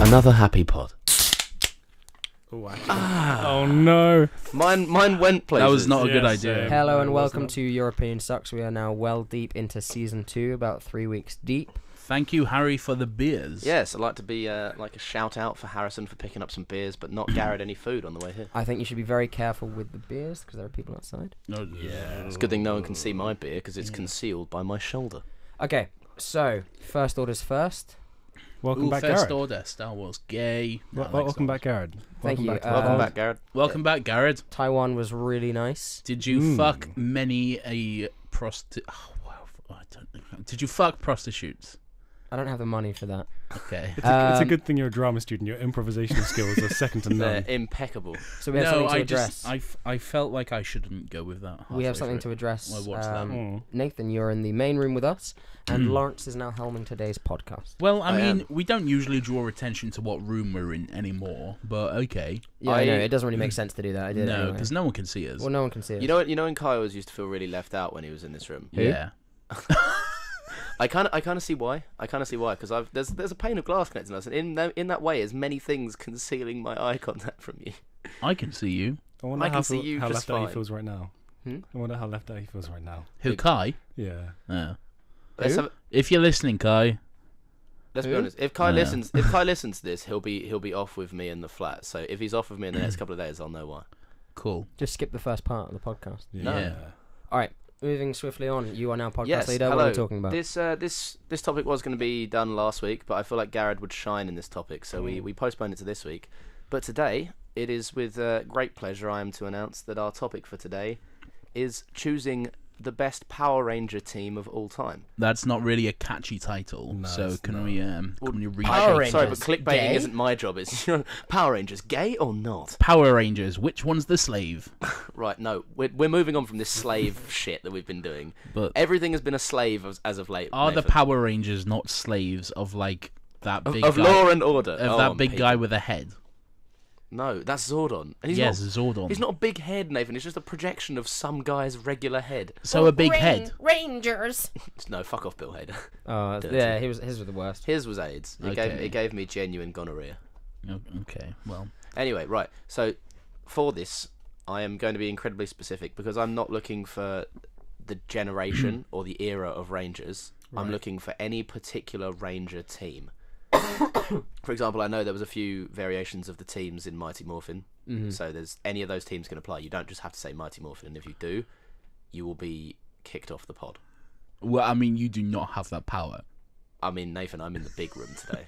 Another happy pod. Oh no! Mine went places. That was not a good idea. Hello and welcome to European Sucks. We are now well deep into season 2, about 3 weeks deep. Thank you, Harry, for the beers. Yes, I'd like to be like a shout out for Harrison for picking up some beers, but not Garrod any food on the way here. I think you should be very careful with the beers because there are people outside. No, Yeah, it's a good thing no one can see my beer because it's concealed by my shoulder. Okay, so first orders first. Welcome back, First Garrod. Order, Star Wars, gay. Welcome back, Garrod. Thank you. Welcome back, Garrod. Welcome back, Garrod. Taiwan was really nice. Did you fuck many a Did you fuck prostitutes? I don't have the money for that. Okay. It's a good thing you're a drama student. Your improvisational skills are second to They're none. impeccable. So we have something to I address. I felt like I shouldn't go with that. We have something to address. I watched that. Nathan, you're in the main room with us, and Laurence is now helming today's podcast. Well, I mean, am. we don't usually draw attention to what room we're in anymore, but okay. Yeah, I know, it doesn't really make sense to do that. I did it No, anyway. because no one can see us. Well, no one can see us. You know when Kai always used to feel really left out when he was in this room? Who? Yeah. I kind of see why. Because there's a pane of glass connecting us, and in that way, is many things concealing my eye contact from you. I can see you. I wonder I can how, see you how just left out he fine. feels right now. Hmm? I wonder how left out he feels right now. Who, Kai? Yeah. Yeah. Let's If you're listening, Kai. be Who? honest. If Kai No. listens to this, he'll be off with me in the flat. So if he's off with me in the next couple of days, I'll know why. Cool. Just skip the first part of the podcast. Yeah. All right, moving swiftly on. You are now podcast Yes, leader. hello. What are we talking about? This topic was going to be done last week, but I feel like Garrod would shine in this topic, so we postponed it to this week. But today, it is with great pleasure I am to announce that our topic for today is choosing the best Power Ranger team of all time. That's not really a catchy title, No, so it's can not. we read Power Sorry, but Rangers, clickbaiting gay? isn't my job. It's Power Rangers, gay or not? Power Rangers? Which one's the slave? Right, no, we're moving on from this slave shit that we've been doing. But Everything has been a slave as of late. are the Nathan. Power Rangers not slaves of like that big of guy? law and order? Of that big guy with a head? No, that's Zordon. And he's Yes, not, Zordon. He's not a big head, Nathan. It's just a projection of some guy's regular head. So a big head. Rangers. No, fuck off, Bill Hader. Oh, Dirty. yeah, his was the worst. His was AIDS. Okay. It gave me genuine gonorrhea. Okay, well, Anyway, right. So for this, I am going to be incredibly specific because I'm not looking for the generation or the era of Rangers. I'm Right. looking for any particular Ranger team. For example, I know there was a few variations of the teams in Mighty Morphin. So there's any of those teams can apply. You don't just have to say Mighty Morphin, and if you do, you will be kicked off the pod. well, I mean, you do not have that power. I mean, Nathan, I'm in the big room today.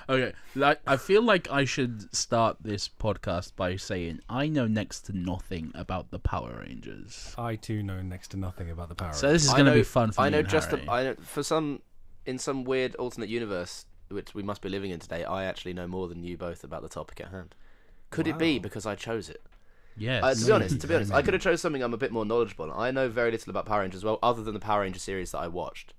Okay, like I feel like I should start this podcast by saying I know next to nothing about the Power Rangers. I too know next to nothing about the Power So this is going to be fun for I you know and just Harry. I know in some weird alternate universe which we must be living in today. I actually know more than you both about the topic at hand. Could it be Wow. because I chose it? Yes. To be honest, I could have chose something I'm a bit more knowledgeable on. I know very little about Power Rangers as well, other than the Power Ranger series that I watched.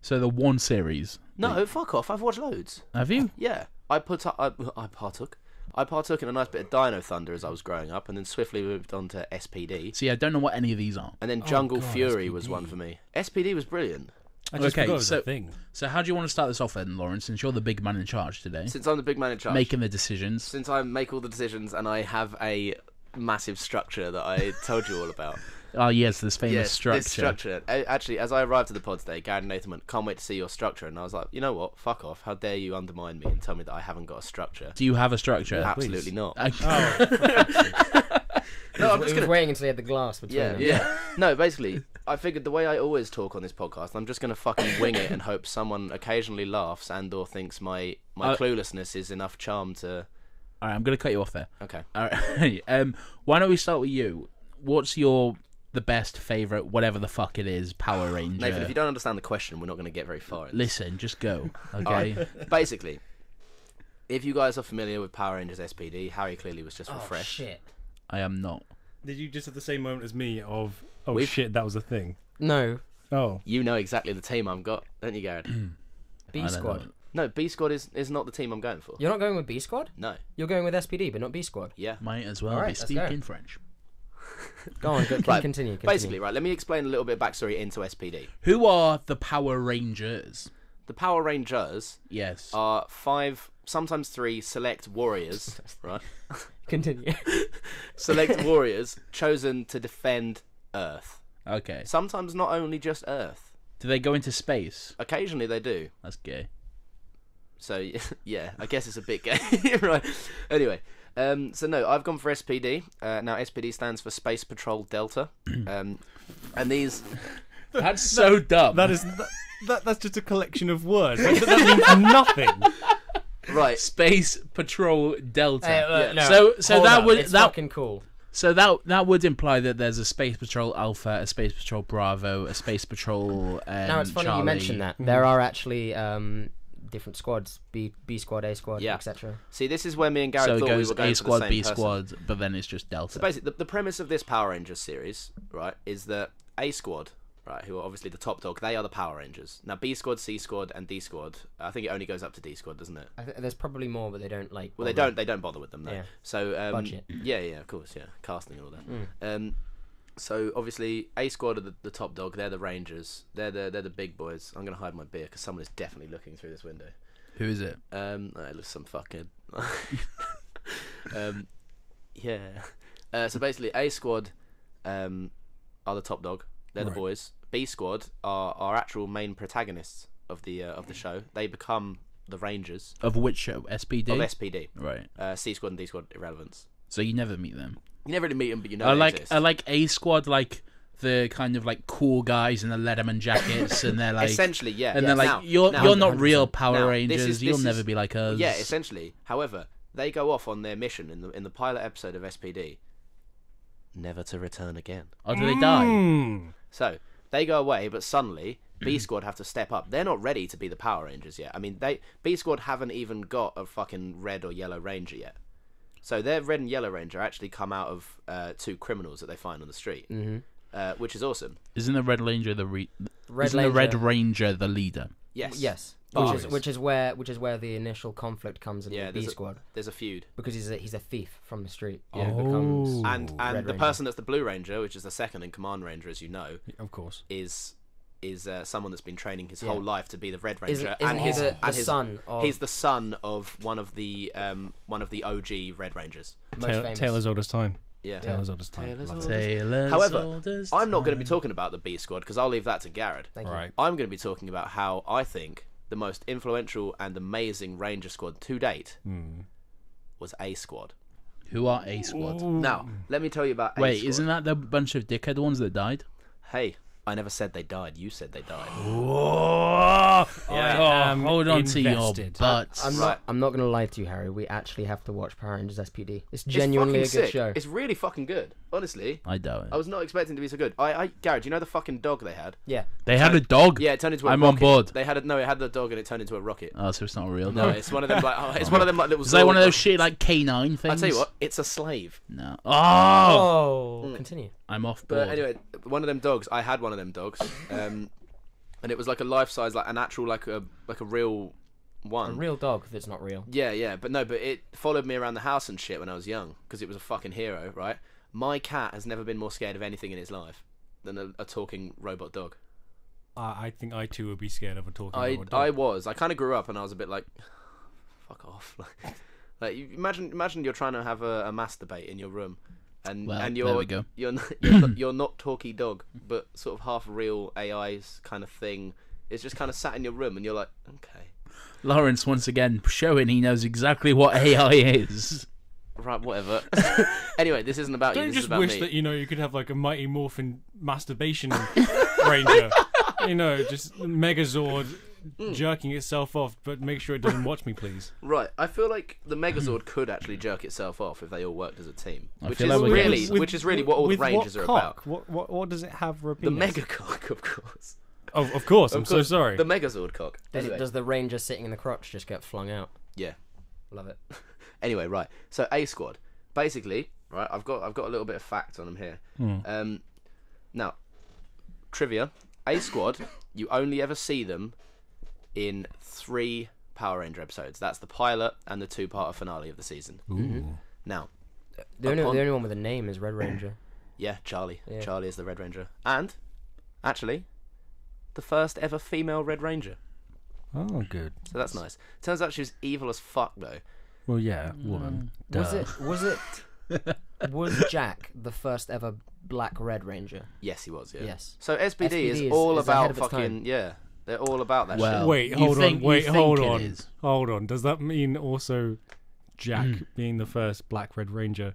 So the one series. No, fuck off. I've watched loads. Have you? Yeah, I partook. I partook in a nice bit of Dino Thunder as I was growing up, and then swiftly moved on to SPD. See, I don't know what any of these are. And then Jungle God, Fury SPD. was one for me. SPD was brilliant. I just Okay, forgot it was so- a thing. So how do you want to start this off then, Lawrence, since you're the big man in charge today? Since I'm the big man in charge. Making the decisions. Since I make all the decisions and I have a massive structure that I told you all about. Oh, yes, this famous Yes, structure. this structure. Actually, as I arrived at the pod today, Garrod and Nathan went, "Can't wait to see your structure." And I was like, you know what? Fuck off. How dare you undermine me and tell me that I haven't got a structure? Do you have a structure? Absolutely please. not. No, I'm he just was gonna... waiting until he had the glass between Yeah, them. yeah. No, basically, I figured the way I always talk on this podcast, I'm just going to fucking wing it and hope someone occasionally laughs and or thinks my cluelessness is enough charm to... All right, I'm going to cut you off there. Okay. All right. Why don't we start with you? What's the best favourite, whatever the fuck it is, Power Ranger? Nathan, if you don't understand the question, we're not going to get very far. Listen, just go. Okay. Alright, basically, if you guys are familiar with Power Rangers SPD, Harry clearly was just Oh, refreshed. shit. I am not. Did you just have the same moment as me of, We've- shit, that was a thing? No, Oh. You know exactly the team I've got, don't you, Garrod? I B don't Squad. know. No, B Squad is not the team I'm going for. You're not going with B Squad? No. You're going with SPD, but not B Squad. Yeah. Might as well All right, be let's speaking go. French. Go on, Right, continue. Basically, right, let me explain a little bit of backstory into SPD. Who are the Power Rangers? The Power Rangers Yes. are 5 sometimes 3 select warriors, right? Continue. Select warriors chosen to defend Earth. Okay. Sometimes not only just Earth. Do they go into space? Occasionally they do. That's gay. So, yeah, I guess it's a bit gay. Right. Anyway, so no, I've gone for SPD. Now, SPD stands for Space Patrol Delta. And these... That's so dumb. That's just a collection of words. That means nothing. Right. Space Patrol Delta. No, So that would it's fucking cool. So that would imply that there's a Space Patrol Alpha, a Space Patrol Bravo, a Space Patrol. Now it's funny Charlie. you mentioned that. There are actually different squads: B squad, A squad, Yeah. etc. See, this is where me and Garrett So it thought we goes were going A for the squad, same B person. squad, but then it's just Delta. So basically, the premise of this Power Rangers series, right, is that A squad, right, who are obviously the top dog, they are the Power Rangers. Now, B squad, C squad, and D squad, I think it only goes up to D squad, doesn't it? There's probably more, but they don't like. Well, they don't bother with them, though. Yeah. So, Budget. yeah, of course, yeah, casting and all that. So obviously, A squad are the top dog. They're the Rangers. They're the big boys. I'm gonna hide my beer because someone is definitely looking through this window. Who is it? It looks some fucking. Yeah. So basically, A squad are the top dog. They're the boys. B squad are our actual main protagonists of the show. They become the Rangers Of which show? SPD? of SPD. Right. C squad and D squad irrelevance. So you never meet them. You never really meet them, but you know I they like exist. I like A squad, like the kind of like cool guys in the Letterman jackets, and they're like Essentially, yeah. and they're like Now- you're now- not real Power Now, Rangers. this You'll is- never be like us. Yeah, essentially. However, they go off on their mission in the pilot episode of SPD, never to return again. Or do they die? So they go away, but suddenly B squad have to step up. They're not ready to be the Power Rangers yet. I mean, B squad haven't even got a fucking red or yellow ranger yet. So their red and yellow ranger actually come out of 2 criminals that they find on the street, which is awesome. Isn't the Red Ranger the Red Ranger the leader? Yes. Yes. But- Which is where the initial conflict comes in with B squad, There's a feud. because he's a thief from the street. Yeah. Who becomes And Red the Ranger. person that's the Blue Ranger, which is the second in command ranger, as you know, Of course. is someone that's been training his whole life to be the Red Ranger. Isn't and he his, the and his son of He's the son of one of the OG Red Rangers. most famous? Taylor's oldest time. Yeah. Taylor's oldest time. Taylor's Love oldest it. Taylor's However, oldest I'm not going to be time. talking about the B squad because I'll leave that to Garrod. Thank you. Right. I'm going to be talking about how I think the most influential and amazing Ranger squad to date was A squad. Who are A squad? Now, let me tell you about A Wait, squad. isn't that the bunch of dickhead ones that died? Hey, I never said they died. You said they died. I am hold on to your invested. butts. I'm not gonna lie to you, Harry. We actually have to watch Power Rangers SPD. It's It's genuinely a fucking good sick. show. It's really fucking good. Honestly, I doubt I it. was not expecting to be so good. Garrod, do you know the fucking dog they had? Yeah. They had a dog. Yeah, it turned into a I'm rocket. on board. They had it had the dog and it turned into a rocket. Oh, so it's not a real No, dog. it's one of them like it's one of them like little. It's like one of Zorg- those shit like canine things. I'll tell you what, it's a slave. No. Oh, continue. I'm off board. But anyway, one of them dogs. I had one of them dogs, and it was like a life size, like an actual like a real one. A real dog that's not real. Yeah, but it followed me around the house and shit when I was young because it was a fucking hero, right? My cat has never been more scared of anything in his life than a talking robot dog. I think I too would be scared of a talking robot I dog. I kind of grew up and I was a bit like, fuck off. Like you imagine you're trying to have a masturbate in your room, and Well, and there we go. you're not talky dog, but sort of half real AI's kind of thing. It's just kind of sat in your room and you're like, okay, Lawrence once again showing he knows exactly what AI is. right, whatever. Anyway, this isn't about you. Don't This just is about wish me. that you could have like a Mighty Morphin masturbation ranger. Just Megazord jerking itself off, but make sure it doesn't watch me, please. Right, I feel like the Megazord could actually jerk itself off if they all worked as a team, I which feel is like we're really, getting- which is really what all the with Rangers what are cock? about. What does it have for a The penis? Mega Cock, of course. Of course, I'm Of so course, sorry. The Megazord cock. Anyway, Does the Ranger sitting in the crotch just get flung out? yeah. Love it. Anyway, right. So A squad, basically, right. I've got a little bit of facts on them here. Now, trivia: A squad, you only ever see them in 3 Power Ranger episodes. That's the pilot and the 2-part finale of the season. Now, The Upon- only one with a name is Red Ranger. yeah, Charlie. Yeah. Charlie is the Red Ranger, and actually, the first ever female Red Ranger. Oh, good. So that's nice. Turns out she was evil as fuck, though. Well, yeah, woman. Was Jack the first ever Black Red Ranger? Yes, he was, yeah. Yes. So SPD SPD is all is ahead about of its fucking... time. Yeah, they're all about that Well, shit. Wait, you hold think- on. you Wait, think hold it on. is. Hold on. Does that mean also Jack being the first Black Red Ranger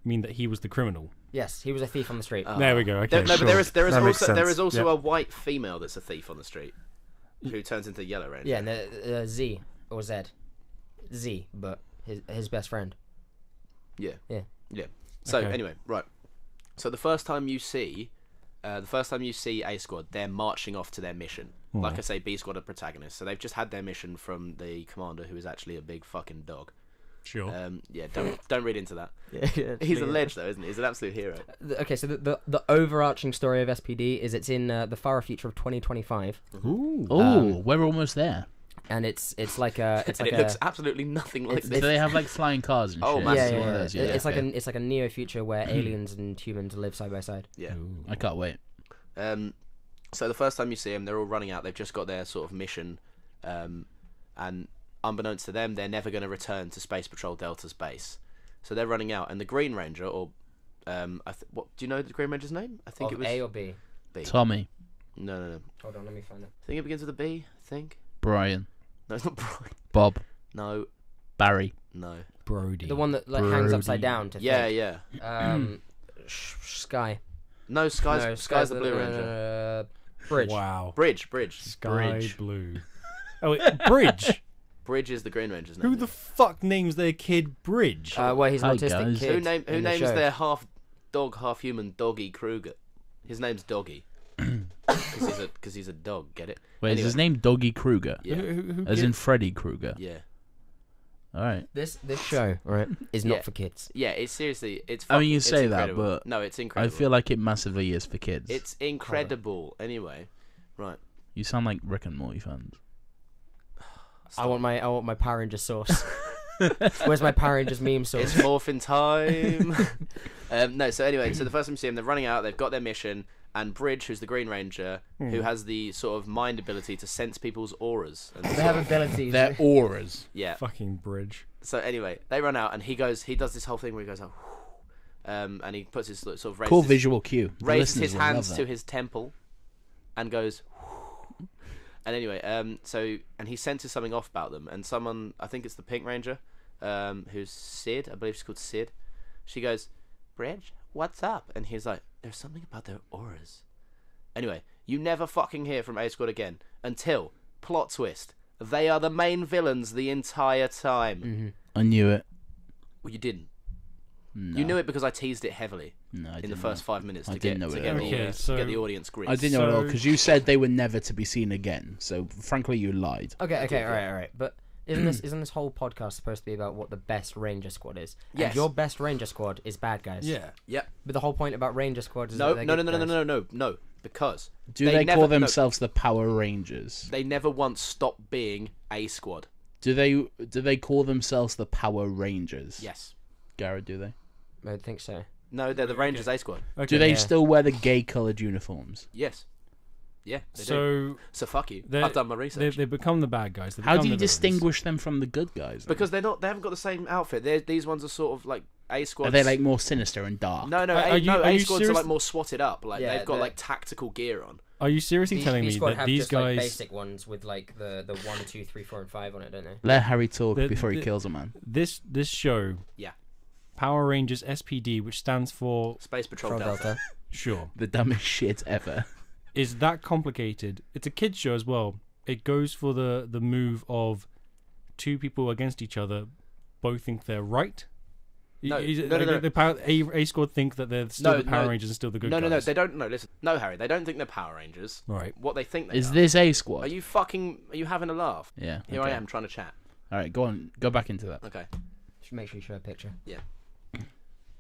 mean that he was the criminal? Yes, he was a thief on the street. There we go. Okay, But there is That makes also sense. a white female that's a thief on the street who turns into Yellow Ranger. Yeah, and Z or Z, but his best friend. Yeah. Yeah. Yeah. So Okay. anyway, right. So the first time you see A Squad, they're marching off to their mission. Like I say, B Squad are protagonists, so they've just had their mission from the commander, who is actually a big fucking dog. Sure. Yeah, don't read into that. Yeah, He's a ledge though, isn't he? He's an absolute hero. Okay, so the overarching story of SPD is it's in the far future of 2025, Ooh. Oh, we're almost there. and it's like a And it looks absolutely nothing like it's- this. Do they have like flying cars and Oh, shit? massive. yeah, One of yeah, those, yeah. It's like okay. it's like a neo future where aliens and humans live side by side. Yeah. I can't wait. So the first time you see them, they're all running out. They've just got their sort of mission, and unbeknownst to them, they're never going to return to Space Patrol Delta's base. So they're running out, and the Green Ranger, or what do you know the Green Ranger's name? I think Of it was A or B. B. Tommy, No. Hold on, let me find it. I think it begins with a B. I think. Brian, No, it's not Brian. Bob, No. Barry. Brody. The one that like hangs upside Brody. down to Yeah, think. yeah. Sky. No, Sky's No, Sky's the Blue Ranger. Bridge. Wow. Bridge. Sky Bridge. blue. Oh, wait, Bridge. Bridge is the Green Ranger's name. Who the fuck names their kid Bridge? Well, he's an Hi, autistic guys. kid. Who in the names show. their half dog, half human Doggy Kruger? His name's Doggy. Because he's a dog. Get it? Wait, Anyway. is his name Doggy Kruger? Yeah. Who As in Freddy Krueger. Yeah. All right. This show, right, is Yeah. not for kids. Yeah, it's seriously, it's. I mean, you it's say that, incredible. but no, it's I incredible. feel like it massively is for kids. it's incredible. Anyway, right. You sound like Rick and Morty fans. I want my Power Ranger sauce. Where's my Power Rangers meme sauce? It's morphin' time. No, so anyway, so the first time you see them, they're running out. They've got their mission, and Bridge, who's the Green Ranger, who has the sort of mind ability to sense people's auras. And They have abilities. Their auras. yeah. Fucking Bridge. So anyway, they run out, and he does this whole thing where he goes, oh, and he puts his sort of Cool raises, visual cue. The raises listeners his will love hands that. to his temple, and goes. And anyway, and he senses something off about them, and someone, I think it's the Pink Ranger, who's Sid, I believe she's called Sid. She goes, Bridge, what's up? And he's like, there's something about their auras. Anyway, you never fucking hear from A Squad again until, plot twist, they are the main villains the entire time. Mm-hmm. I knew it. Well, you didn't. No. You knew it because I teased it heavily No, I in the didn't first know. 5 minutes I to didn't get, know to it get, at the, all. Okay, to so- get the audience green. I didn't know at all So- because you said they were never to be seen again. So frankly, you lied. Okay, all right. But isn't this whole podcast supposed to be about what the best Ranger Squad is? Yes. And your best Ranger Squad is bad guys. Yeah. Yep. But the whole point about Ranger Squad is No, that no, they're no, good no, no, guys. no, no, no. Because Do they never, call no, themselves the Power Rangers? they never once stopped being A Squad. Do they call themselves the Power Rangers? Yes. Garrod, do they? I think so. No, they're the Rangers A Squad. Okay. Do they Yeah. still wear the gay coloured uniforms? Yes. Yeah, they do. So So fuck you. they're- I've done my research. they become the bad guys. They How become do you the villains. distinguish them from the good guys? then? Because they haven't got the same outfit. These ones are sort of like A Squad. Are they like more sinister and dark? No, Are A you Squads are serious? like more swatted up. Like Yeah, they've got they're- like tactical gear on. Are you seriously telling B me Squad that have these just guys? like basic ones with like the 1, 2, 3, 4, and 5 on it, don't they? Let Harry talk The- before he the- kills a man. This show. Yeah. Power Rangers SPD, which stands for Space Patrol Control Delta. Delta. sure, The dumbest shit ever. is that complicated. It's a kids show as well. It goes for the move of two people against each other, both think they're right. No, Is it no, like no. The Power A Squad think that they're still No, the Power no. Rangers and still the good No, guys. no, they don't. No, listen. No, Harry, they don't think they're Power Rangers. Right. What they think they Is are. this A Squad? Are you having a laugh? Yeah. Here okay. I am trying to chat. All right, go on. Go back into that. Okay. Should make sure you show a picture.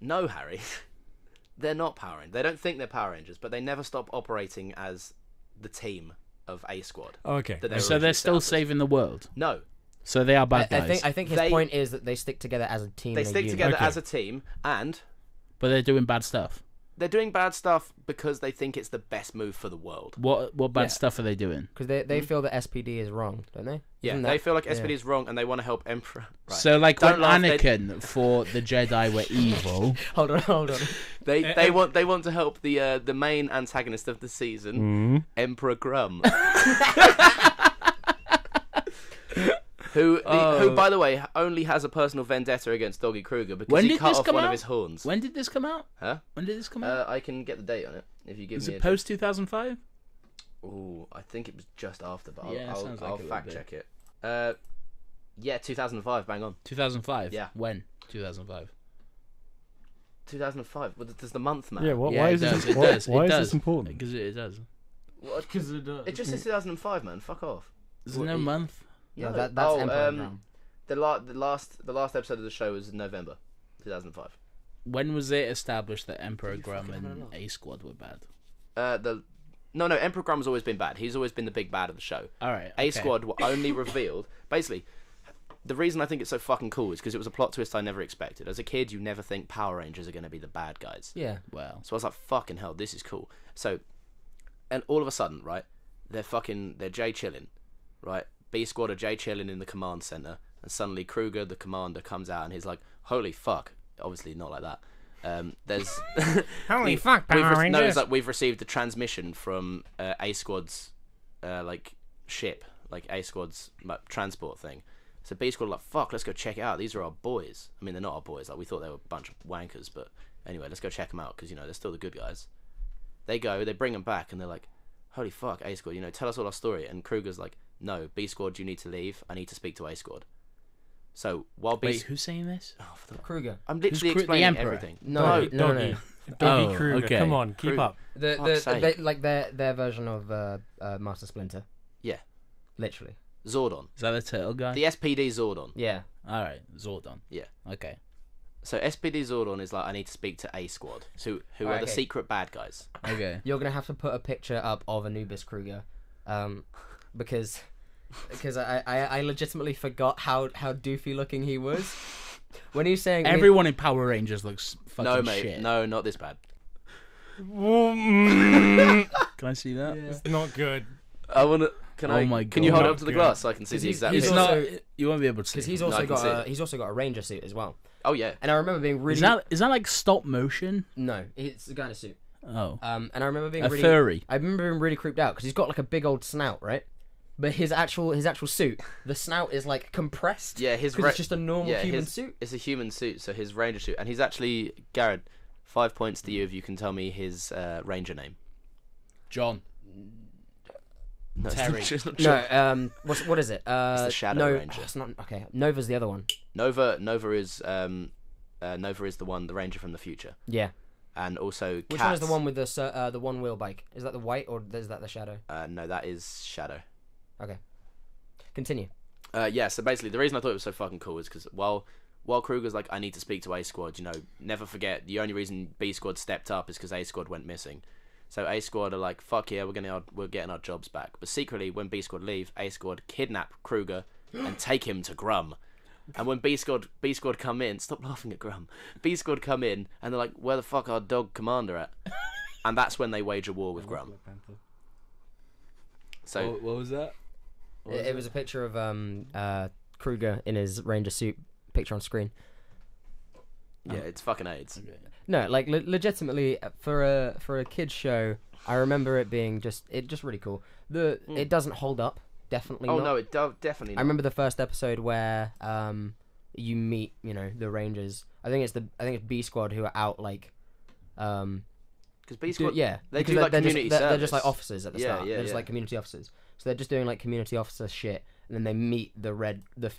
No, Harry. They're not Power Rangers. They don't think they're Power Rangers, but they never stop operating as the team of A Squad. Okay. that they were So they're originally still set up as. saving the world. No, So they are bad guys. I think his They- point is that they stick together as a team. they and a stick unit. together Okay. as a team, and But they're doing bad stuff. they're doing bad stuff because they think it's the best move for the world. What bad Yeah. stuff are they doing? Because they feel that SPD is wrong, don't they? Yeah, Isn't they that- feel like SPD is wrong and they want to help Emperor. Right. So like Don't when laugh, Anakin thought the Jedi were evil. Hold on. They want to help the main antagonist of the season, Emperor Grum. Who, by the way, only has a personal vendetta against Doggy Kruger because When he did cut this off come one of out? his horns. When did this come out? Huh? When did this come out? I can get the date on it if you give Is me it a... post 2005? Ooh, I think it was just after, but Yeah, I'll sounds like a little fact bit. check it. Yeah, 2005, bang on. 2005. Yeah. When? 2005. 2005. Well, does the month matter? Yeah, why is does, this? it does. Why it is does. this important? Because it does. Because it does. It just says 2005, man. Fuck off. There's no month. Yeah, No. that's Emperor um, Drum. The last episode of the show was in November 2005. When was it established that Emperor You Grum fucking and know. A Squad were bad? No, Emperor Grum's always been bad. He's always been the big bad of the show. Alright. A Squad were only revealed. Basically, the reason I think it's so fucking cool is because it was a plot twist I never expected. As a kid, you never think Power Rangers are going to be the bad guys. Yeah. Well. So I was like, fucking hell, this is cool. So, and all of a sudden, right, they're Jay chilling, right? B Squad are Jay chilling in the command center, and suddenly Kruger, the commander, comes out and he's like, holy fuck. Obviously, not like that. There's Holy fuck, Power No, Rangers. it's like we've received a transmission from A Squad's like ship, like A Squad's like, transport thing. So B Squad are like, fuck, let's go check it out. These are our boys. I mean, they're not our boys. Like we thought they were a bunch of wankers, but anyway, let's go check them out because they're still the good guys. They go, they bring them back, and they're like, holy fuck, A Squad, tell us all our story. And Kruger's like, no, B Squad, you need to leave. I need to speak to A Squad. So while B, Wait, who's saying this? Kruger. I'm literally Who's the explaining Emperor? everything. No. Doggy Oh, Kruger. okay. Come on, keep Kruger. up. Fuck's sake. Like their version of Master Splinter. Yeah. Literally. Zordon. Is that the turtle guy? The SPD Zordon. Yeah. Alright, Zordon. Yeah. Okay. So SPD Zordon is like, I need to speak to A Squad, who are Alright, the okay. secret bad guys. Okay. You're gonna have to put a picture up of Anubis Kruger, because I legitimately forgot how doofy looking he was when he was saying Everyone in Power Rangers looks fucking No, mate. shit. No, not this bad. Can I see that? It's not good. I want to... Oh my Can you God. hold it Not up to the good. glass so I can see the He's- exact he's picture? It's also- not. You won't be able to see. because he's it. also I can see got it. he's also got a ranger suit as well. Oh, yeah. And I remember being really Is that like stop motion? no, it's a guy in a suit. Oh, And I remember being a really furry. I remember being really creeped out because he's got like a big old snout, right? But his actual suit, the snout is like compressed. Yeah, his... because it's just a normal yeah, human his- suit. It's a human suit, so his ranger suit. And he's actually... Garrod, 5 points to you if you can tell me his ranger name. John. No, it's Terry. not- it's not John. No, what is it? the Shadow no, Ranger. It's not okay. Nova's the other one. Nova is the one, the ranger from the future. Yeah. And also Which Cat. one is the one with the one wheel bike? Is that the white or is that the shadow? No, that is Shadow. Okay. Continue. Yeah, so basically the reason I thought it was so fucking cool is because while Kruger's like, I need to speak to A Squad, never forget, the only reason B Squad stepped up is because A Squad went missing. So A Squad are like, fuck yeah, we're getting our jobs back. But secretly, when B Squad leave, A Squad kidnap Kruger and take him to Grum. And when B Squad come in, stop laughing at Grum. B Squad come in and they're like, where the fuck our dog commander at? And that's when they wage a war with Grum. So What was that? It was a picture of Kruger in his ranger suit. Picture on screen. yeah, it's fucking AIDS. No, like legitimately for a kids show, I remember it being just really cool. It doesn't hold up, definitely. Oh not. no, it definitely. I Not. remember the first episode where you meet the Rangers. I think it's B Squad who are out like Because B Squad, yeah, they because do like they're community just, service. they're just like officers at the Yeah, start. yeah, They're just yeah. like community officers. So they're just doing like community officer shit, and then they meet the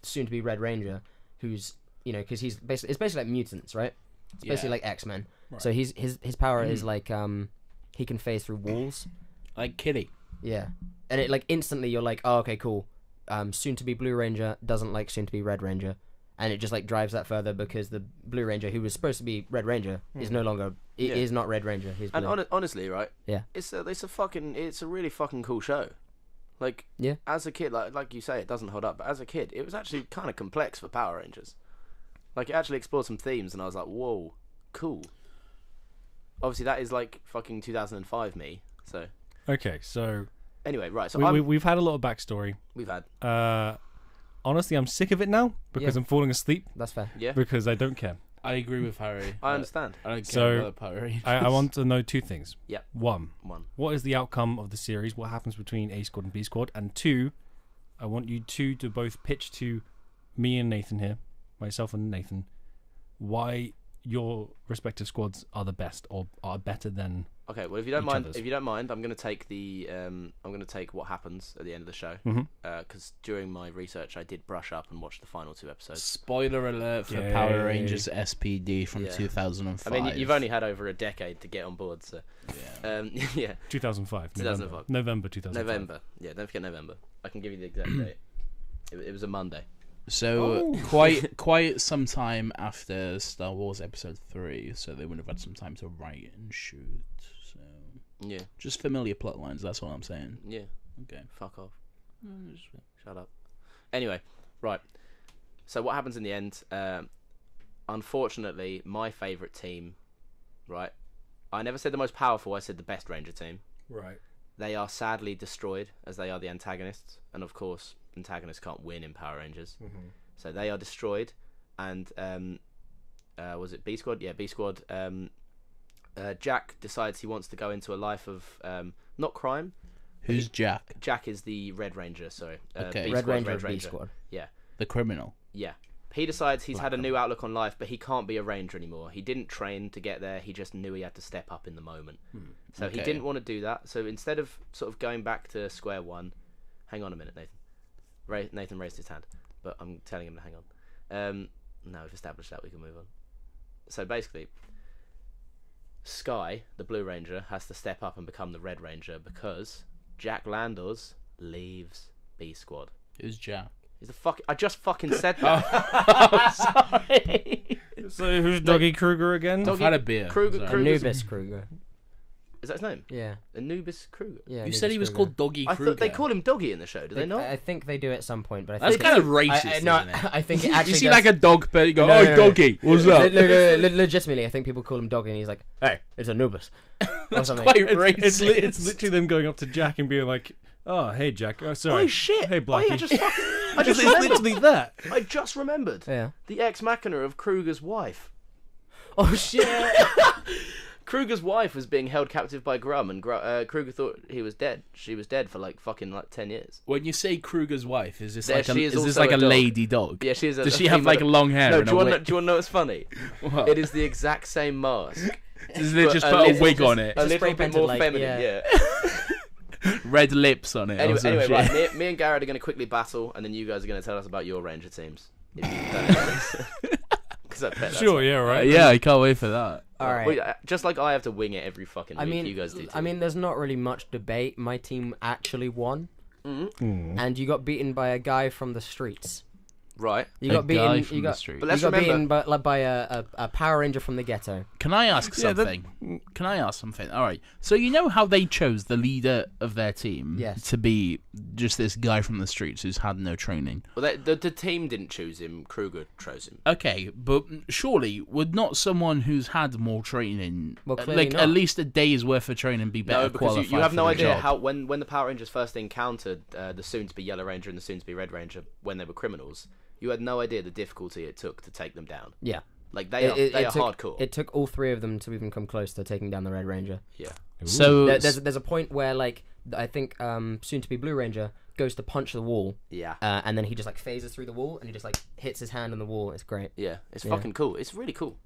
soon to be Red Ranger, who's because it's basically like mutants, right? It's basically like X-Men. Right. So his power is like he can phase through walls. Like Kitty. Yeah, and it like instantly you're like, oh okay, cool. Soon to be Blue Ranger doesn't like soon to be Red Ranger, and it just like drives that further because the Blue Ranger who was supposed to be Red Ranger is no longer Yeah. is not Red Ranger. He's And blue. honestly, right? Yeah. It's a really fucking cool show. Like, Yeah. as a kid, like you say, it doesn't hold up. But as a kid, it was actually kind of complex for Power Rangers. Like, it actually explored some themes, and I was like, whoa, cool. obviously that is like fucking 2005 me. So Okay, so anyway, right. So we've had a lot of backstory. we've had Honestly, I'm sick of it now because Yeah. I'm falling asleep That's fair. yeah. because I don't care. I agree with Harry. I understand. I don't care So, about the Power Rangers. I want to know two things. Yep. One, One. what is the outcome of the series? What happens between A Squad and B Squad? And two, I want you two to both pitch to me and Nathan here, myself and Nathan, why your respective squads are the best or are better than. Okay, well, if you don't Each mind, other's. I'm going to take the I'm going to take what happens at the end of the show Mhm. because during my research I did brush up and watch the final 2 episodes. Spoiler alert for Yay. Power Rangers SPD from Yeah. 2005. I mean, you've only had over a decade to get on board, so Yeah. yeah, 2005. 2005. November 2005. November. Yeah, don't forget November. I can give you the exact date. It was a Monday. So quite some time after Star Wars Episode 3, so they would have had some time to write and shoot. So Yeah, just familiar plot lines. That's what I'm saying. yeah. Okay. Fuck off. Shut up. Anyway, right. So what happens in the end? Unfortunately, my favourite team, right? I never said the most powerful. I said the best Ranger team. Right. They are sadly destroyed as they are the antagonists, and of course, antagonists can't win in Power Rangers. Mm-hmm. So they are destroyed, and was it B Squad? Yeah, B Squad. Jack decides he wants to go into a life of not crime. Who's Jack? Jack is the Red Ranger. Sorry, Okay. B Red Squad, Ranger, Red of B Ranger. Squad. The criminal. Yeah. He decides he's had a Black new outlook on life, but he can't be a ranger anymore. He didn't train to get there. He just knew he had to step up in the moment. So he Okay. didn't want to do that. So instead of sort of going back to square one, hang on a minute, Nathan. Nathan raised his hand, but I'm telling him to hang on. Now we've established that, we can move on. So basically, Sky, the Blue Ranger, has to step up and become the Red Ranger because Jack Landers leaves B Squad. Who's Jack? He's the fuck. I just fucking said that. Sorry. So who's Doggy Kruger again? I've had a beer. Kruger- Sorry. Kruger- Anubis Kruger. Is that his name? Yeah. Anubis Kruger. Yeah. You Anubis said he was Kruger. called Doggy I Kruger. thought they called him Doggy in the show. Do they not? I think they do at some point, but I That's think kind of racist, no, isn't it? I think it actually. You see does- like a dog pet, you go, No, oh, no, no. Doggy, what's up? Legitimately, I think people call him Doggy, and he's like, "Hey, it's Anubis." That's something. quite It's, racist. it's literally them going up to Jack and being like, "Oh, hey Jack. Oh, sorry. Oh shit! Hey Blackie." I just fucking, I It's just remembered. literally that. I just remembered. Yeah. The ex machina of Kruger's wife. Oh shit! Kruger's wife was being held captive by Grum, and Kruger thought he was dead. She was dead for like fucking like 10 years. When you say Kruger's wife, is this There like a, she is is this also like a a dog. lady dog? Yeah, she is. Does she have like long hair? No, and do you a want wig? to know what's funny? What? It is the exact same mask. Does they just a put a little- wig on it? A little spray bit painted, more like, feminine, yeah. yeah. Red lips on it. or some Anyway, shit. right, me and Garrod are going to quickly battle, and then you guys are going to tell us about your Ranger teams. If you've done it. 'Cause I bet that's Sure, like- yeah, right. Yeah, I can't wait for that. All right. Well, just like I have to wing it every fucking week, I mean, you guys do too. I mean, there's not really much debate. My team actually won, and you got beaten by a guy from the streets. right. You A got beaten. guy from You the got. street. But You let's got remember, beaten by a Power Ranger from the ghetto. Can I ask Yeah, that- something? Can I ask something? All right. So you know how they chose the leader of their team Yes. to be just this guy from the streets who's had no training. well, the team didn't choose him. Kruger chose him. Okay, but surely would not someone who's had more training, Well, clearly like not. at least a day's worth of training, be better No, because qualified? you have for no the idea job? how when the Power Rangers first encountered the soon-to-be Yellow Ranger and the soon-to-be Red Ranger when they were criminals. You had no idea the difficulty it took to take them down. Yeah. Like they are took, hardcore. It took all three of them to even come close to taking down the Red Ranger. Yeah. So There's a point where like I think soon to be Blue Ranger goes to punch the wall, Yeah. and then he just like phases through the wall and he just like hits his hand on the wall. It's great. Yeah. It's Yeah. fucking cool. It's really cool.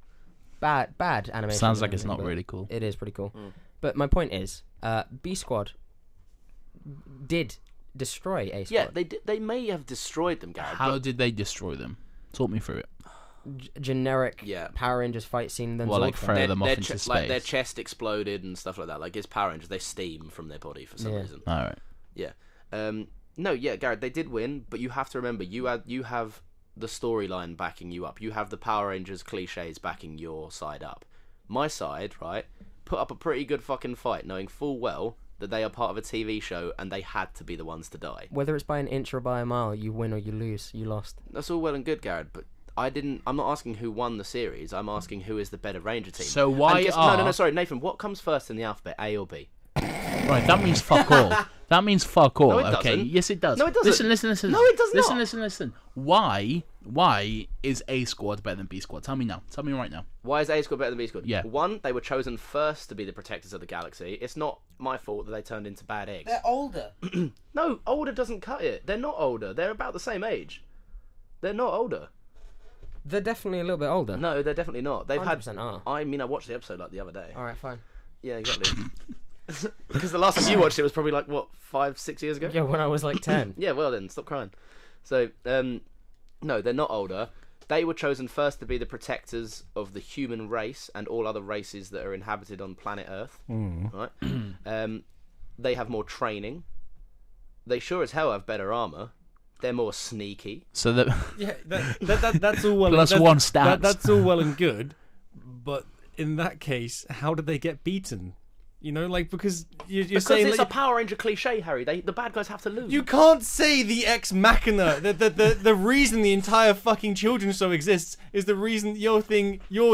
Bad animation. sounds and like it's everything, not but really cool. It is pretty cool. Mm. But my point is, B Squad did destroy A Squad. Yeah, they may have destroyed them, Garrett. How did they destroy them? Talk me through it. Generic Yeah. Power Rangers fight scene. Then Well, like Zordon. throw them off into space. like their chest exploded and stuff like that. Like it's Power Rangers, they steam from their body for some Yeah. reason. All right. Yeah. No, yeah, Garrett, they did win, but you have to remember you have the storyline backing you up. You have the Power Rangers cliches backing your side up. My side, right, put up a pretty good fucking fight, knowing full well that they are part of a TV show and they had to be the ones to die. Whether it's by an inch or by a mile, you win or you lose. You lost. That's all well and good, Garrett, but I'm not asking who won the series. I'm asking who is the better Ranger team. So why No, sorry, Nathan. What comes first in the alphabet, A or B? Right, that means fuck all. That means fuck all. No, it okay. doesn't. Yes, it does. No, it doesn't. Listen. No, it does not. Listen. Why is A squad better than B squad? Tell me now. Tell me right now. Why is A squad better than B squad? Yeah. One, they were chosen first to be the protectors of the galaxy. It's not my fault that they turned into bad eggs. They're older. No, older doesn't cut it. They're not older. They're about the same age. They're not older. They're definitely a little bit older. No, they're definitely not. They've had. 100% are. I mean, I watched the episode like the other day. All right, fine. Yeah, exactly. Because the last time you watched it was probably like what 5-6 years ago. Yeah, when I was like 10. Yeah, well then, stop crying. So, no, they're not older. They were chosen first to be the protectors of the human race and all other races that are inhabited on planet Earth. Right? They have more training. They sure as hell have better armor. They're more sneaky. So that Yeah, that's all well. plus that's, one stat. That's all well and good, but in that case, how did they get beaten? You know, like because you're saying it's like, a Power Ranger cliche, Harry. The bad guys have to lose. you can't say the ex machina. The reason the entire fucking children's show exists is the reason your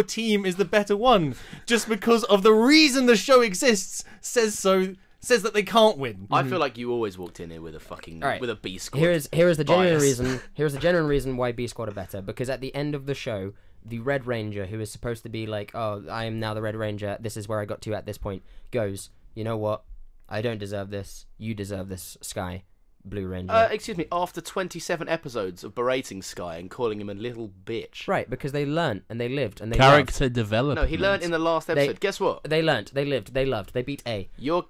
team is the better one. Just because of the reason the show exists says that they can't win. I feel like you always walked in here with a fucking All right. with a B squad. Here is the genuine bias. reason. Here's the genuine reason why B Squad are better. Because at the end of the show, the Red Ranger, who is supposed to be like, oh, I am now the Red Ranger. This is where I got to at this point. Goes, you know what? I don't deserve this. You deserve this, Sky, Blue Ranger. Excuse me. After 27 episodes of berating Sky and calling him a little bitch. Right, because they learned and they lived and they character development. No, he learned in the last episode. Guess what? loved. They learned, they lived, they loved. They beat A. Your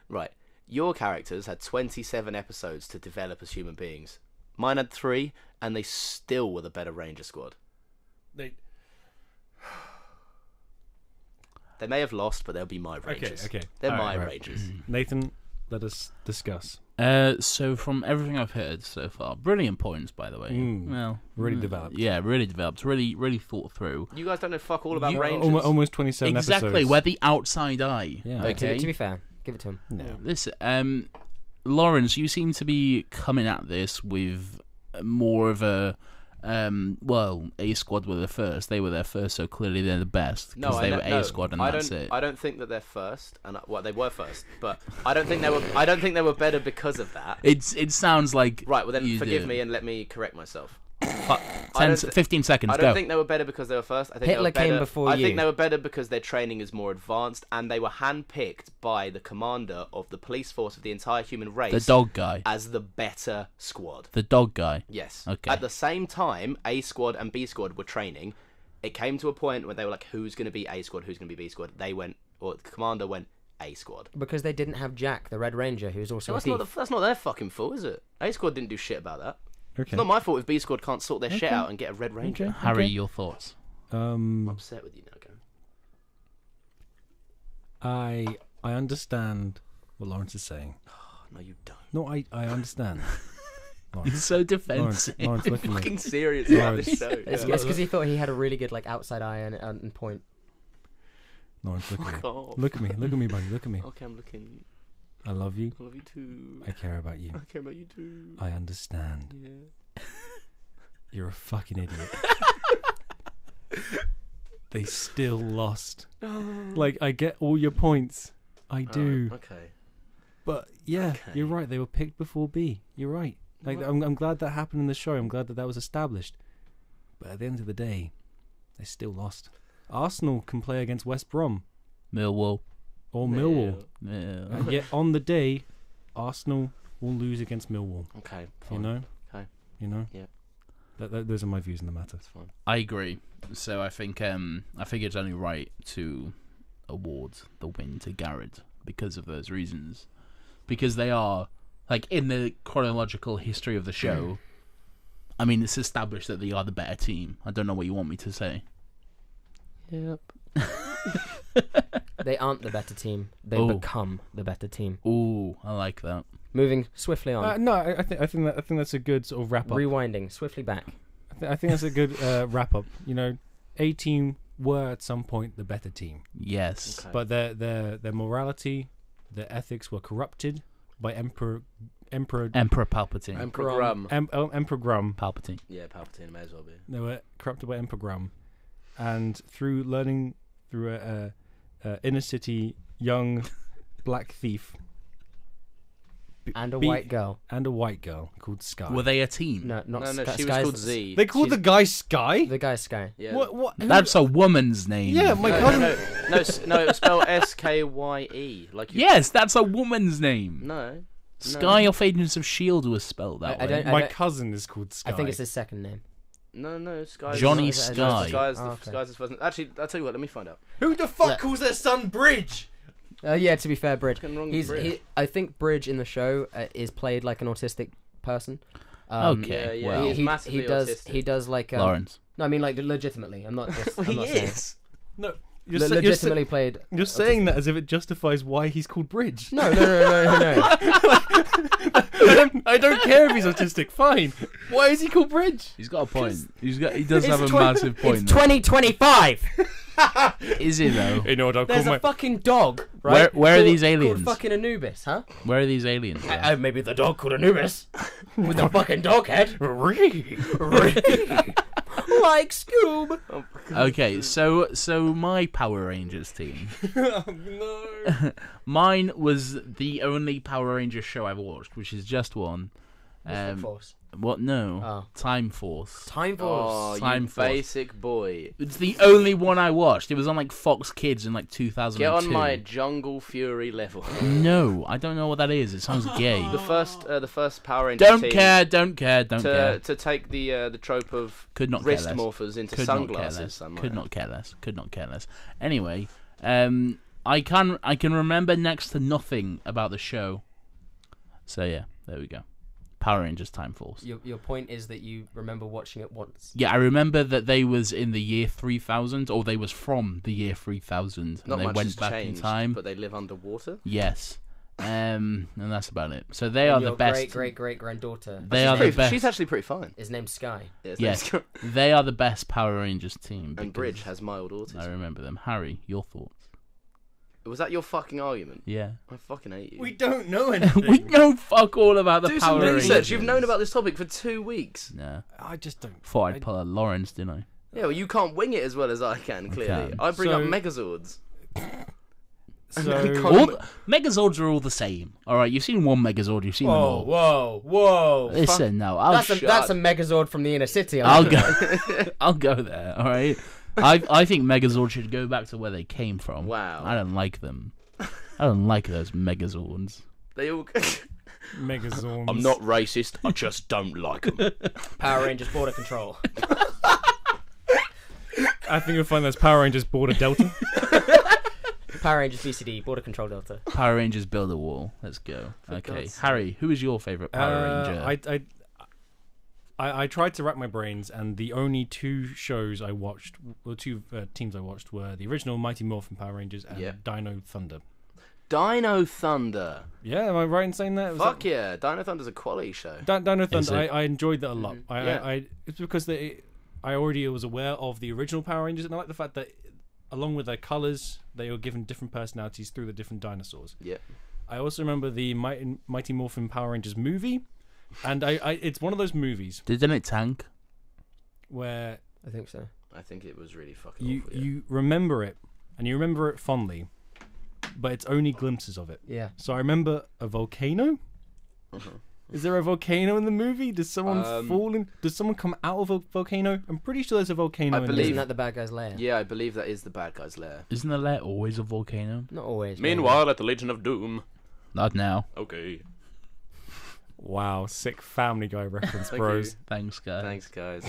right. Your characters had 27 episodes to develop as human beings. Mine had 3, and they still were the better Ranger squad. They may have lost, but they'll be my Rangers. Okay. They're All my right. Rangers. Nathan, let us discuss. So from everything I've heard so far, brilliant points, by the way. Well, Really developed. Yeah, really developed. Really thought through. You guys don't know fuck all about You- Rangers. Almost 27 Exactly, episodes. we're the outside eye. Yeah. Okay. To be fair, give it to him. No. Listen, Lawrence, you seem to be coming at this with more of a A squad were the first. They were there first, so clearly they're the best because No, they I were no, A squad, and I that's don't, it. I don't think that they're first, and they were first, but I don't think they were. I don't think they were better because of that. It sounds like Right. Well, then you forgive do. me and let me correct myself. 15 seconds. I don't Go. think they were better because they were first. I think Hitler they were better, came before I you. think they were better because their training is more advanced, and they were handpicked by the commander of the police force of the entire human race The dog guy. as the better squad. The dog guy. Yes. Okay. At the same time, A squad and B squad were training. It came to a point where they were like, "Who's going to be A squad? Who's going to be B squad?" They went, or the commander went, A squad. Because they didn't have Jack, the Red Ranger, who's also No, a thief. that's not their fucking fault, is it? A squad didn't do shit about that. Okay. It's not my fault if B squad can't sort their shit out and get a Red Ranger. Okay. Harry, your thoughts? I'm upset with you now, Garen. I understand what Lawrence is saying. No, you don't. No, I understand. He's so defensive. Lawrence, look at me. Fucking serious about this show. It's Yeah. because he thought he had a really good outside eye and point. Lawrence, look at me. Fuck off. Look at me. Look at me, buddy. Look at me. Okay, I'm looking. I love you. I love you too. I care about you. I care about you too. I understand. Yeah. You're a fucking idiot. They still lost. Like, I get all your points. I do. Okay. But yeah, Okay. you're right. They were picked before B. You're right. Like, I'm glad that happened in the show. I'm glad that was established. But at the end of the day, they still lost. Arsenal can play against West Brom Millwall. or Millwall. Yeah. And yet on the day, Arsenal will lose against Millwall. Okay. You Fine. know? Okay. You know? Yeah. Those are my views on the matter. That's fine. I agree. So I think it's only right to award the win to Garrod because of those reasons. Because they are, like, in the chronological history of the show, I mean, it's established that they are the better team. I don't know what you want me to say. Yep. They aren't the better team. They Oh. become the better team. Ooh, I like that. Moving swiftly on. No, I think that's a good sort of wrap up. Rewinding swiftly back. I think that's a good wrap up. You know, A team were at some point the better team, Yes. Okay. but their morality, their ethics were corrupted by Emperor Emperor Palpatine. Emperor Grum. Emperor Grum. Palpatine. Yeah, Palpatine may as well be. They were corrupted by Emperor Grum, and through learning through a inner city young black thief And a Beat- white girl. and a white girl called Sky. Were they a team? No, not No, Sky. she was Sky's called the- Z. They called the guy Sky. The guy's Sky. Yeah. What? That's a woman's name. Yeah, my No, cousin. no, it was spelled S-K-Y-E. Like you... Yes, that's a woman's name. No. Sky off Agents of S.H.I.E.L.D. was spelled that I way. don't- My cousin is called Sky. I think it's his second name. No, Sky. Johnny Sky's Sky. Sky's Oh, the okay. Sky's his first name. Actually, I'll tell you what, let me find out. Who the fuck Look. calls their son Bridge? Yeah, to be fair, Bridge. Fucking wrong with Bridge. I think Bridge in the show is played like an autistic person. Okay, Yeah, well, he's massively autistic. He does like Lawrence. No, I mean like legitimately. I'm not just. I'm He not saying. is. No, Legitimately played. you're saying that as if it justifies why he's called Bridge. No. I don't care if he's autistic. Fine. Why is he called Bridge? He's got a point. He does have a It's massive point. It's 2025. Is he though? You know what? I'll There's call a my. fucking dog. Right? Where are Called- these aliens? Called fucking Anubis, huh? Where are these aliens? Maybe the dog called Anubis with a fucking dog head. Like Scoob. Okay, so my Power Rangers team. No. Mine was the only Power Rangers show I've watched, which is just one. Force. What? No. Oh. Time Force. Time Oh, Force. Time you Force. basic boy. It's the only one I watched. It was on like Fox Kids in like 2002. Get on my Jungle Fury level. No, I don't know what that is. It sounds gay. The first Power Rangers Don't team care. Don't care. Don't care. to take the trope of Could not care wrist less. morphers into Could not care sunglasses less. somewhere. Could not care less. Could not care less. Anyway, I can remember next to nothing about the show. So yeah, there we go. Power Rangers Time Force. Your point is that you remember watching it once. Yeah, I remember that they was in the year 3000, or they was from the year 3000, and Not they much went has back changed, in time. but they live underwater. Yes, and that's about it. So they are Your the best. great granddaughter They are the best. She's actually pretty fine. is named Sky. Yes, they are the best Power Rangers team. And because Bridge has mild I autism. remember them. Harry, your thoughts? Was that your fucking argument? Yeah. I fucking hate you. We don't know anything. We know fuck all about the Do Power some research. Rangers. You've known about this topic for 2 weeks. No. I just don't. Thought I'd pull a Lawrence, didn't I? Yeah, well, you can't wing it as well as I can, clearly. can. I bring So- up Megazords. So. All the, Megazords are all the same. Alright, you've seen one Megazord, you've seen them all. Whoa! Listen, no, I'll That's a Megazord from the inner city. I'll go. I'll go there. All right. I think Megazord should go back to where they came from. Wow. I don't like them. I don't like those Megazords. They all. Megazords. I'm not racist. I just don't like them. Power Rangers Border Control. I think you'll find those Power Rangers Border Delta. Power Rangers BCD Border Control Delta. Power Rangers build a wall. Let's go. Okay, God's Harry, who is your favorite Power Ranger? I tried to rack my brains, and the only two shows I watched, or two teams I watched, were the original Mighty Morphin Power Rangers and Yeah. Dino Thunder. Dino Thunder. Yeah, am I right in saying that? Was Fuck that... yeah. Dino Thunder's a quality show. Dino Is Thunder, it? I enjoyed that a lot. Yeah. It's because I already was aware of the original Power Rangers, and I like the fact that, along with their colours, they were given different personalities through the different dinosaurs. Yeah. I also remember the Mighty Morphin Power Rangers movie, and it's one of those movies Didn't it tank? where I think so. I think it was really fucking you awful. Yeah. you remember it, and you remember it fondly, but it's only glimpses of it. Yeah. So I remember a volcano. Is there a volcano in the movie? Does someone fall in? Does someone come out of a volcano? I'm pretty sure there's a volcano. I in believe- Isn't that the bad guy's lair? Yeah, I believe that is the bad guy's lair. Isn't there always a volcano? Not always. Meanwhile, at the Legion of Doom. Not now. Okay. Wow, sick Family Guy reference, Thank bros. you. Thanks, guys. Thanks, guys.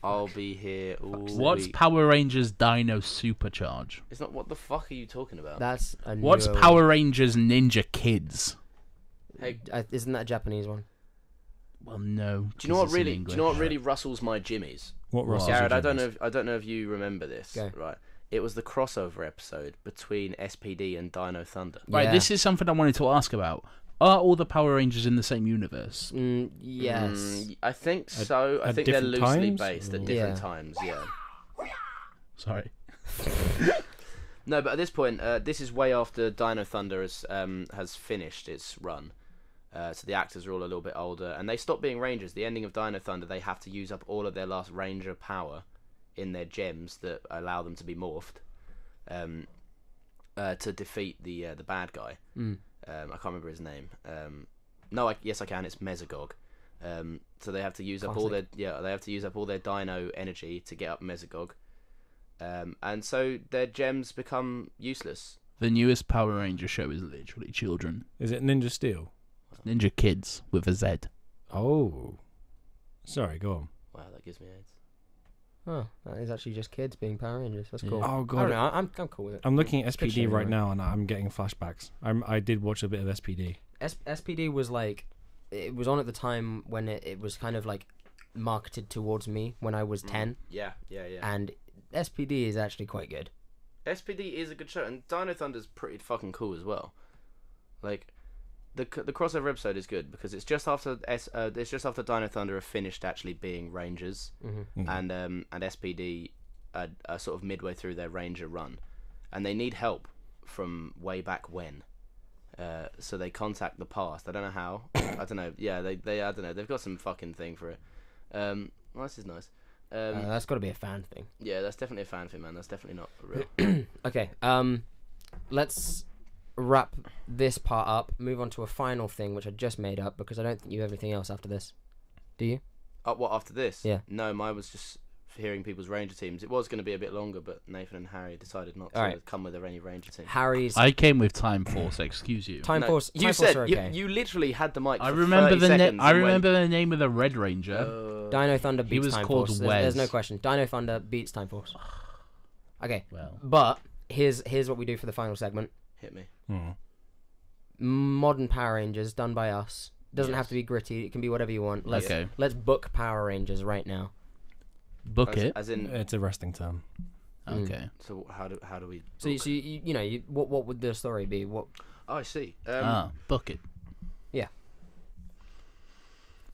I'll be here all What's week. Power Rangers Dino Supercharge? It's not. What the fuck are you talking about? That's a What's newer Power Rangers Ninja Kids? Hey, isn't that a Japanese one? Well, no. do you know what really? Do you know what really rustles my jimmies? What Russell? Garrod, I don't Jennings? know. I don't know if you remember this. Go. Right. It was the crossover episode between SPD and Dino Thunder. Right, Yeah. this is something I wanted to ask about. Are all the Power Rangers in the same universe? Yes. I think so. I at think they're different loosely times, based or- at different Yeah. times. Yeah. Sorry. No, but at this point, this is way after Dino Thunder has finished its run. So the actors are all a little bit older, and they stop being Rangers. The ending of Dino Thunder, they have to use up all of their last Ranger power in their gems that allow them to be morphed, to defeat the bad guy. I can't remember his name. Yes I can. It's Mesogog. So they have to use up all their Dino energy to get up Mesogog, and so their gems become useless. The newest Power Ranger show is literally children. Is it Ninja Steel? Ninja Kids with a Z. Oh. Sorry, go on. Wow, that gives me AIDS. Oh, that is actually just kids being Power Rangers. That's cool. Oh, I God. don't know. I'm cool with it. I'm looking at SPD Picture right anyway. now, and I'm getting flashbacks. I did watch a bit of SPD. SPD was like, it was on at the time when it was kind of like marketed towards me when I was 10, Yeah. and SPD is actually quite good. SPD is a good show, and Dino Thunder's pretty fucking cool as well. Like, the crossover episode is good because it's just after Dino Thunder are finished actually being Rangers, and SPD are sort of midway through their Ranger run, and they need help from way back when. So they contact the past. I don't know how. I don't know. Yeah, they I don't know. They've got some fucking thing for it. Well, this is nice. That's got to be a fan thing. Yeah, that's definitely a fan thing, man. That's definitely not real. Okay, let's wrap this part up, move on to a final thing, which I just made up because I don't think you have anything else after this. Do you? What, after this? Yeah. No, mine was just hearing people's Ranger teams. It was going to be a bit longer, but Nathan and Harry decided not to Alright. come with any Ranger team. Harry's I came with Time Force, excuse you. Time No, Force. you Time said Force are okay. you literally had the mic. I for remember 30 the seconds I and remember the name of the Red Ranger. Dino Thunder He beats was Time called Force. Wes. There's no question. Dino Thunder beats Time Force. Okay, Well, but here's what we do for the final segment. Hit me. Modern Power Rangers done by us. Doesn't Yes. have to be gritty. It can be whatever you want. Okay. Let's book Power Rangers right now. book it. As in, It's a wrestling term. Okay. so how do we? So you what would the story be? What? Oh, I see. Book it. Yeah.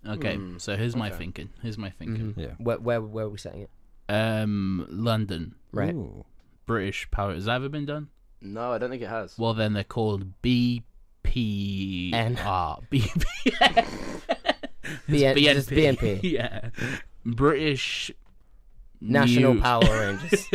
Okay. So here's my Okay. thinking. Yeah. Where are we setting it? London. Right. Ooh. British Power. Has that ever been done? No, I don't think it has. Well, then they're called BPR. BP. Just BNP. Yeah. British National New- Power Rangers.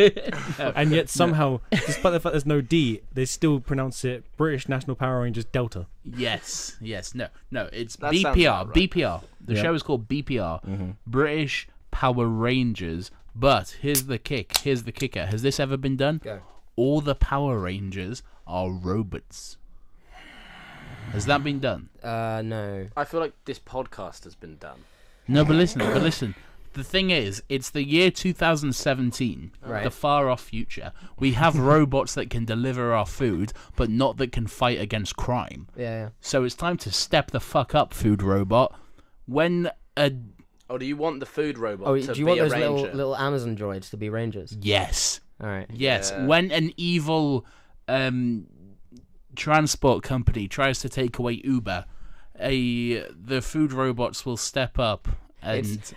And yet somehow, despite the fact there's no D, they still pronounce it British National Power Rangers Delta. Yes. No. It's That sounds BPR. about right. BPR. The Yeah. show is called BPR. British Power Rangers. But here's the kicker. Has this ever been done? Go. All the Power Rangers are robots. Has that been done? No. I feel like this podcast has been done. No, but listen. The thing is, it's the year 2017, Right. the far off future. We have robots that can deliver our food, but not that can fight against crime. Yeah. So it's time to step the fuck up, food robot. When a Oh, do you want the food robot Oh, to do you be want a those ranger? little Amazon droids to be Rangers? yes, All right. yes, Yeah. when an evil transport company tries to take away Uber, the food robots will step up and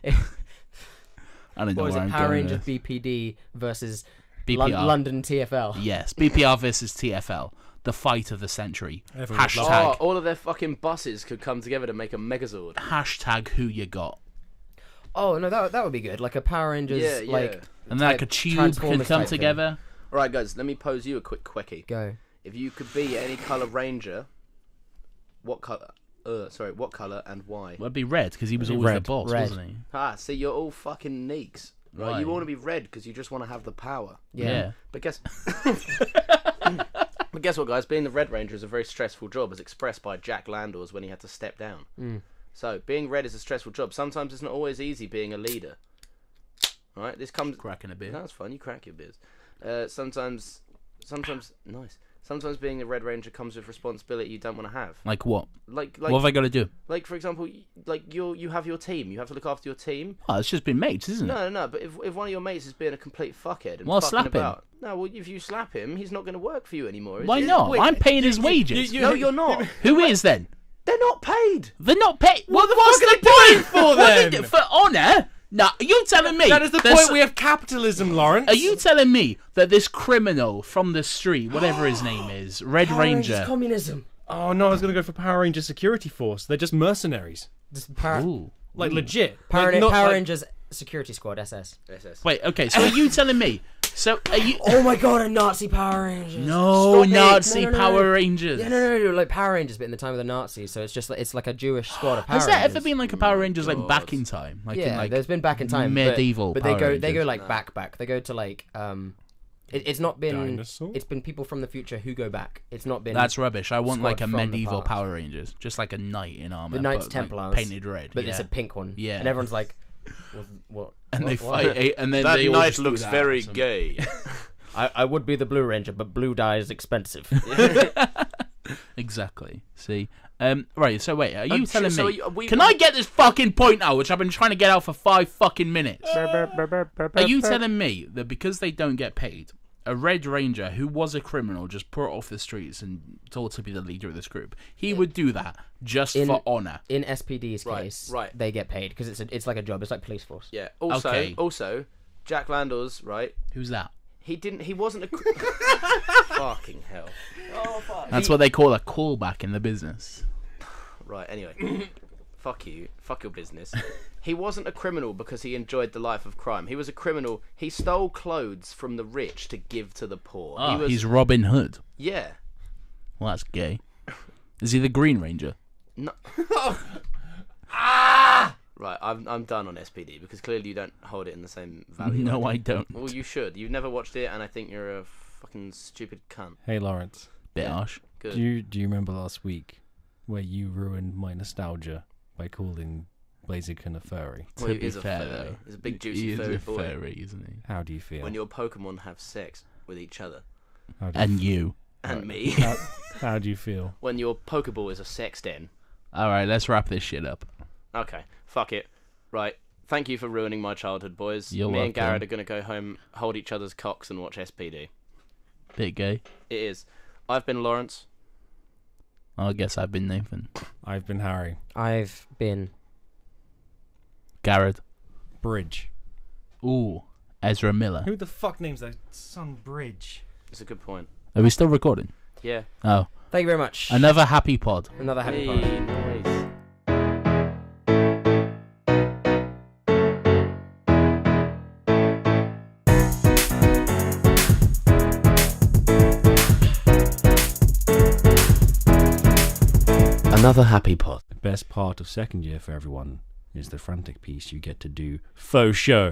I don't know What was where it? I'm Power going Rangers with BPD versus BPR. London TFL. Yes, BPR versus TFL, the fight of the century. Everyone would Hashtag Oh, all of their fucking buses could come together to make a Megazord. hashtag who you got. Oh no, that would be good. Like a Power Rangers, Yeah, yeah. like And then like type a tube can Transformers come type thing. together. All right, guys, let me pose you a quick quickie. Go. If you could be any color ranger, what color? What color and why? Well, it'd be red because he was It'd be always the red. boss, Red. wasn't he? See, you're all fucking neeks. Right? Why? You want to be red because you just want to have the power. Yeah. But guess what, guys? Being the Red Ranger is a very stressful job, as expressed by Jack Landors when he had to step down. So, being red is a stressful job. Sometimes it's not always easy being a leader. All right, this comes. Cracking a beer. That's fun. You crack your beers. Sometimes, nice. Sometimes being a Red Ranger comes with responsibility you don't want to have. Like what? Like, What have I got to do? like for example, like you have your team. You have to look after your team. Oh, it's just been mates, isn't it? No. But if one of your mates is being a complete fuckhead and Well, fucking slap him. about, no. Well, if you slap him, he's not going to work for you anymore. Why not? I'm paying his wages. No, you're not. Who is then? They're not paid. They're not paid. What What's the point for them? For honour? No, are you telling me? That is the there's- point. We have capitalism, Lawrence. Are you telling me that this criminal from the street, whatever his name is, Red Power Rangers Ranger, communism. Oh no, I was gonna go for Power Ranger Security Force. They're just mercenaries, Just Ooh. like legit. Power Like, not like- Rangers Security Squad SS. SS. Wait, okay, so are you telling me? So are you? Oh my god, a Nazi Power Rangers! No, Stop it. Nazi No, no, no. Power Rangers. Yeah, no, like Power Rangers, but in the time of the Nazis, so it's like a Jewish squad of Power Has there Rangers. ever been like a Power Rangers like God. back in time? Like Yeah, in like there's been back in time, medieval but Power they go Rangers. like back. They go to like It's not been. Dinosaur? It's been people from the future who go back. It's not been. That's rubbish. I want squad like a from the medieval past. Power Rangers, just like a knight in armor. The Knights but, Templars, like, painted red. but yeah. it's a pink one. Yeah. and everyone's like, what? and what, they what? fight, and then That they all knight just do looks that very or something. gay. I would be the Blue Ranger, but blue dye is expensive. Exactly. See. Right. So wait, are you telling so me? Can I get this fucking point out, which I've been trying to get out for 5 fucking minutes? Are you telling me that because they don't get paid, a Red Ranger who was a criminal just brought off the streets and told to be the leader of this group, he would do that just for honor? In SPD's Right, case, right. they get paid because it's like a job. It's like police force. Yeah. Okay. Also, Jack Landors, right? Who's that? He wasn't a. Fucking hell. Oh fuck. That's what they call a callback in the business. Right. Anyway. Fuck you. Fuck your business. He wasn't a criminal because he enjoyed the life of crime. He was a criminal. He stole clothes from the rich to give to the poor. Oh, he was. he's Robin Hood. Yeah. Well, that's gay. Is he the Green Ranger? No. Right, I'm done on SPD because clearly you don't hold it in the same value. No, I don't. Well, you should. You've never watched it, and I think you're a fucking stupid cunt. Hey Lawrence, Bit Yeah. harsh. Good. do you remember last week where you ruined my nostalgia by calling Blaziken a furry? Well, he To be is a fair, furry. though, He's a big he juicy is furry a boy. furry, isn't he? How do you feel? When your Pokemon have sex with each other How do And you. and me. how do you feel? When your Pokeball is a sex den. All right, let's wrap this shit up. Okay, fuck it. Right. Thank you for ruining my childhood, boys. You're Me and welcome. Garrod are going to go home, hold each other's cocks, and watch SPD. Bit gay. It is. I've been Lawrence. I guess I've been Nathan. I've been Harry. I've been. Garrod. Bridge. Ooh, Ezra Miller. Who the fuck names their son Bridge? It's a good point. Are we still recording? Yeah. Oh, Thank you very much. another happy pod. Another happy Hey, pod. nice. Another happy pod. The best part of second year for everyone is the frantic piece you get to do faux show.